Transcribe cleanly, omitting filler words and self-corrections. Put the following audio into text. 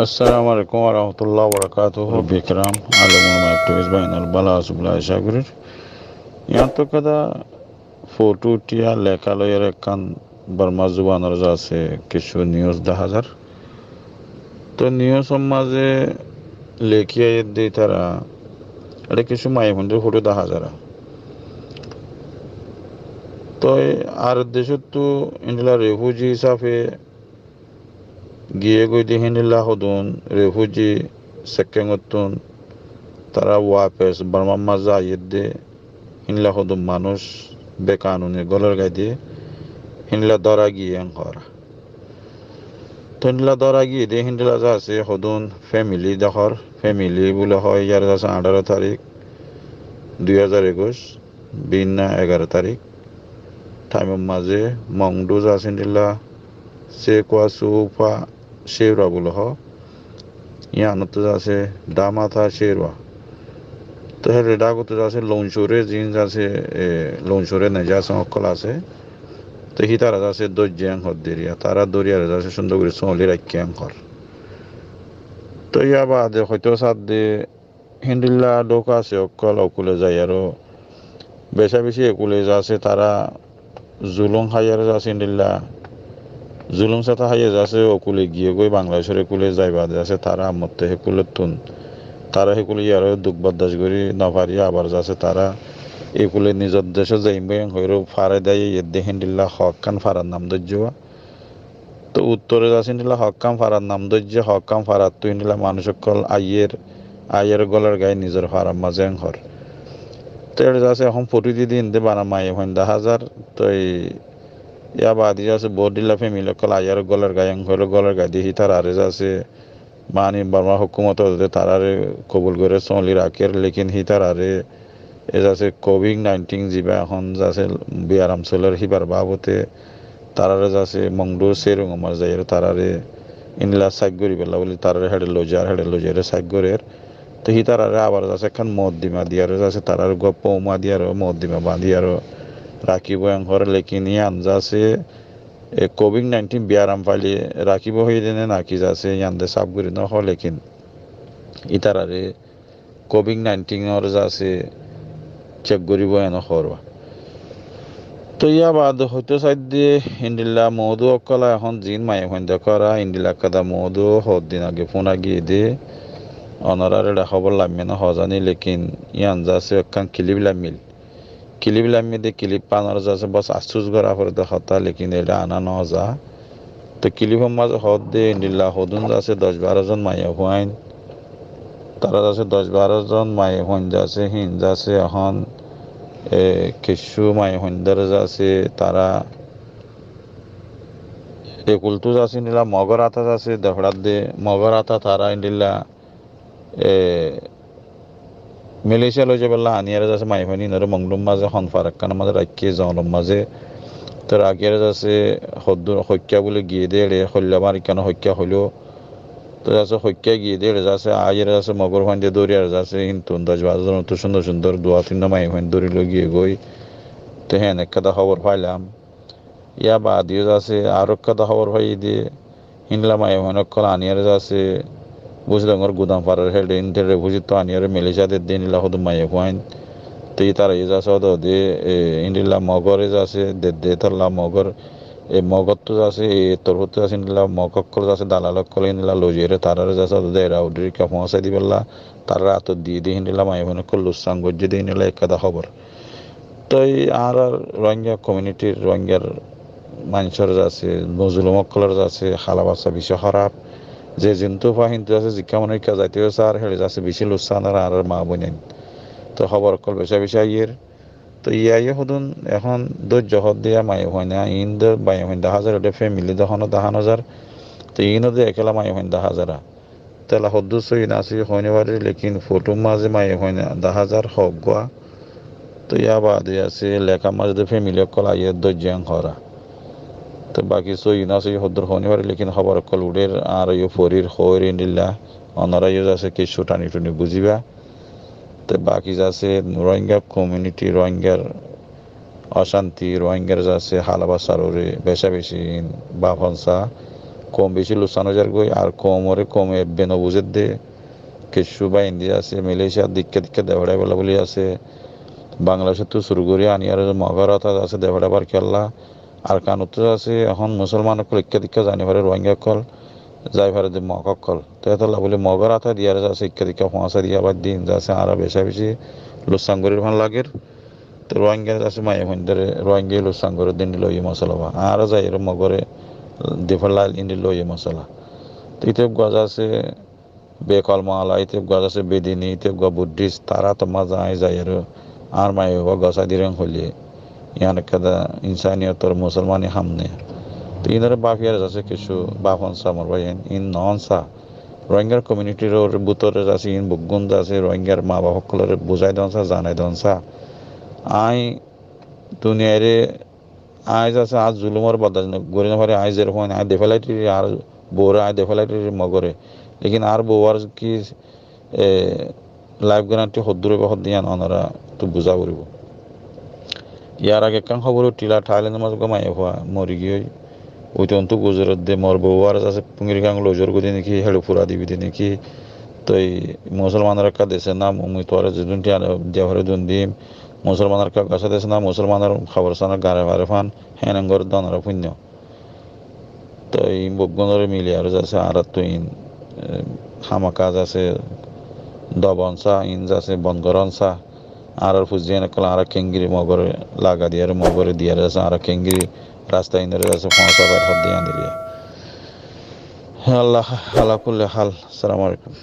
আসসালামু আলাইকুম ওয়া রাহমাতুল্লাহি ওয়া বারাকাতুহু বিকরাম আলমুল মাকতুবিস বাইনাল বালা সুবলা শাগরির ইয়াতো কাদা ফটো টিয়া লেখালয়ের কান বার্মা জুবানের আছে কিছু নিউজ 10000 তো নিউজ সমাজে লেখিয়ে দেই তারা এটা কিছু মাই হন্ডে ফটো 10000 তো আর দেশত তো ইন্ডিয়া রেফিউজি হিসাবে গিয়ে গই দিহিনিল্লাহ হদুন রেফিউজি সেকেন্ডতন তারা ওয়াপেস বার্মা মাজা ইয়েদে হিনলা হদুন মানুষ বেকানুনি গলার গায়ে দিয়ে হিনলা ধরা গিয়ে হরা তো হিনলা ধরা গিয়ে দিয়ে হিনলা যা আছে হদুন ফ্যামিলি দেখর ফ্যামিলি বলে হয় ইয়ার আছে 18 তারিখ 2021 বিনা 11 তারিখ টাইমের মাঝে মংডু যা আছে হিনলা সে কোয়াসুফা শেরওয়া বলে হ ইয়ানত যা আছে দামাথা শেরওয়া তো হেলে ডাকতে আছে লঞ্চরে জিন আছে লঞ্চরে নেজা সকল আছে তো হিতারা আছে দজ্জাং হদ্দেরিয়া তারা দরিয়ার আছে সুন্দর করে সোলি রাখিয়াং কর তো ইয়া বাদে হয়তো সাদে হিন্দিল্লা লোক আছে অকল অকুলে যায় আর বেশা বেশি একুলে আছে তারা জুলুম হাইয়ার আছে হিন্দিল্লা জুলুম সাথে হাইয়া আছে অকুলে গিয়ে গই বাংলাদেশের একুলে যায় বাদে আছে তারা মতে হেকুলে তুন তারা হেকুলে ইয়ার দুঃখ বরদাস করি নভারিয়া আবার আছে তারা এগুলো নিজের দেশে যাইবে হইরো ফারে দেয় এদে হিন্দিল্লা হকান ফারার নাম দজ্জা তো উত্তরে যাচ্ছে হিন্দিল্লা হকাম ফারার নাম দজ্জা হকাম ফারার তো হিন্দিল্লা মানুষ সকল আয়ের গলার গায়ে নিজের ফারার মাঝে হর তো এটা যাচ্ছে এখন প্রতিদিন দে বানা মায়ে হইন 10000 তো ইয়া বাদি আছে বডিল্লা ফ্যামিলি সকল আয়ের গলার গায়ে হইল গলার গায়ে দিয়ে তার আরে যাচ্ছে মানি বার্মা হুকুমত তারারে কবুল করে চলি রাখের লেকিন হিতার আরে আছে কোভিড-19 যিবা এখন যাচ্ছে বিয়ারাম চলের হিবার বাবতে তারারে যাচ্ছে মংডু সেরং আমার যাই তারারে ইনলা সাইক করি পেলা বলি তারারে হেডে লজারে সাইক করের তো হি তারারে আবার যাচ্ছে এখন মদ্দিমা দিয়ার যাচ্ছে তারার গপ পৌমা দিয়ার মদ্দিমা বাঁধিয়ার রাখিব হর লেকিন ইয়ান যাচ্ছে কোভিড-19 বিয়ারাম পালি রাখিব হয়ে দেনে নাকি যাচ্ছে ইয়ানদে সাপ করি ন হ লেকিন ইতারারে কোভিড-19 ওর যাচ্ছে চেক করিব এনে করবা তো ইয়া বাদ হয়তো সাইড দিয়ে ইন্ডিলা মধু অকলা এখন জিন মায়ে হইন্দা করা ইন্ডিলা কাদা মধু হদিন আগে ফোন আগিয়ে দে অনারারে খবর লামে না হজানি লেকিন ইয়ান যাচ্ছে একখান কিলিব লামি দে কিলিপ পানার যাচ্ছে বাস আশ্চুস করা করে দেখা লেকিন এটা আনা ন যা তো কিলিপের মাঝে হদ দে ইন্ডিলা হদুন যাচ্ছে 10-12 জন মায়ে হইন তারা যাচ্ছে 10-12 জন মায়ে হইন যাচ্ছে হিন যাচ্ছে এখন কিছু মায়ে হইন্দার যাচ্ছে তারা একুলতু যাচ্ছে নিলা মগর আতা যাচ্ছে দেহড়াত দে মগর আতা তারা ইন্ডিলা মালয়েশিয়া লই যাবেলা আনিয়ার যাচ্ছে মায়ে হইনি নরে মংডুম মাঝে হন ফারাক্কান মাঝে রাখিয়ে জনম মাঝে তো রাখিয়ার যাচ্ছে হদ্দুর হত্যা বলে গিয়ে দে রে হল্লা মারি কেন হত্যা হইলো তো যাচ্ছে হত্যা গিয়ে দে যাচ্ছে আয়ের যাচ্ছে মগর হইন দিয়ে দরিয়ার যাচ্ছে কিন্তু 10-12 জন তো সুন্দর সুন্দর 2-3 মায়ে হইন দরি গিয়ে গই তো হ্যাঁ একটা খবর পাইলাম ইয়া বাদিও যাচ্ছে আর একটা খবর পাই দিয়ে হিনলা মায়ে হইন অকল আনিয়ার যাচ্ছে বুঝলাম গুদাম পাড়ার হেড ইন্টারে বুঝি তো আনিয়ার মালয়েশিয়াদের দিন ইলা হদু মায়ে হইন তো তারা যাচ্ছে হদ দে ইন্ডিলা মগরে যাচ্ছে দে তারলা মগর এই মগর তো যাচ্ছে তোর হতে যাচ্ছে নিলা মগক্কল যাচ্ছে দালালক্কল নিলা লজিয়ে তারারে যাচ্ছে দেরা উড্রিকা পৌঁছাই দিবেলা তারা এত দিয়ে দিয়ে নিলা মায়ে হইন লুসাং গজ্জে দিয়ে নিলা একটা খবর তো আর রোহিঙ্গা কমিউনিটির রোহিঙ্গার মানুষের যাচ্ছে নজরুলমক্কলের যাচ্ছে খালা বাচ্চা বেশি খারাপ যে জিন্তু পা হিন্দু আছে জিজ্ঞা মনে যাইতে আর হেলে যাচ্ছে বেশি লুসানার আর মা বোনেন তো খবর অকল বেশা বেশি আইয়ের তো ইয়াই হদুন এখন ধৈর্য হদ দিয়া মায়ে হয় না ইন মায়ে হয় 10,000 ওটা ফ্যামিলি তখন 10,000 তো ইনও দিয়ে একলা মায়ে হয় 10,000 তেলা হদ্দু সই নাসি হইনে পারে লেকিন ফটো মাঝে মায়ে হয় না 10,000 হক গোয়া তো ইয়া বাদে আছে লেখা মাঝে ফ্যামিলি অকল আইয়ের ধৈর্য হরা তো বাকি সই নাসি হদ্দুর হইনে পারে লেকিন খবর অকল উড়ের আর ইয়ে ফরির হইর ইন্ডিল্লা অনারা ইয়ে আছে কিছু টানি টুনি বুঝিবা তো বাকি যাচ্ছে রোহিঙ্গা কমিউনিটি রোহিঙ্গার অশান্তি রোহিঙ্গার যাচ্ছে হালাবাসার ওরে বেশা বেশি বাফনসা কম বেশি লুসানো যার গই আর কমরে কমে বেনো বুঝে দে কিছু বা ইন্ডিয়া আছে মালয়েশিয়া দিকে দেওয়াড়া বলা বলি আছে বাংলাদেশে তো শুরু করি আনি আর মগরত আছে দেওয়াড়া বার খেলা আর কানুত আছে এখন মুসলমান দিকে জানি পারে রোহিঙ্গা কল যাই পারে যে মগক কল তেতলা বলে মগর আথা দিয়ার আছে দিকে পৌঁছা দিয়া বাদ দিন যাচ্ছে আর বেশা বেশি লুসাঙ্গরির ভাল লাগের তো রোহিঙ্গা আছে মায়ে মন্দিরে রোহিঙ্গা লুসাঙ্গরের দিন লই মশলা বা আর যাই এর মগরে দেফালাল ইন্দি লই মশলা তো ইতেব গজ আছে বেকল মালা ইতেব গজ আছে বেদিনী ইতেব গ বুদ্ধিস্ট তারা তো মজা আয় যায় আর মায়ে গসা দিরং হলি ইয়ান কাদা ইনসানিয়তর মুসলমানি হামনে তো ইনারে বাফিয়ার আছে কিছু বাফন সামর ভাই ইন নন সা রোহিঙ্গার কমিউনিটির ভিতরে আছে ইন বুগুন্দ আছে রোহিঙ্গার মা বাবা সকলের বুঝাই দনসা জানাই দনসা আই দুনিয়ারে আজ আছে আজ জুলুমর বদাজ গরি না পারে আজ যেরকম আই দেফালাইটি আর বউরে আই দেফালাইটি মগরে লেকিন আর বউয়ার কি লাইফ গ্যারান্টি হদ্দুরে বা হদ্দিয়ান ওনারা তো বুঝা করিব ইয়ার আগে কাং খবর টিলা থাইল্যান্ডের মাঝে গমাই হওয়া মরি গিয়ে ওই তো গুজরাট দে মর বউয়ার আছে পুঙ্গির গাং লজর গদি নাকি হেড়ে ফুরা দিবি নাকি তো এই মুসলমানের কা দেশে না মুই তোরে যেদিন দেওয়ারে দুন দিম মুসলমানের কা গাছা দেশে না মুসলমানের খবর সানা গারে বারে ফান হেনঙ্গর দনরা পুণ্য তো এই বগুনের মিলি আর আছে আর তো ইন হামা কাজ আছে দবনসা ইন আছে বনগরনসা আর ফুজিয়ান কলা আর কেঙ্গিরি মগরে লাগা দিয়ার মগরে দিয়ার আছে আর কেঙ্গিরি রাস্তা ইন্দরে আছে পৌঁছা বাইর হদ দিয়ান দিলিয়া আল্লাহ আলা কুল্লি হাল আসসালামু আলাইকুম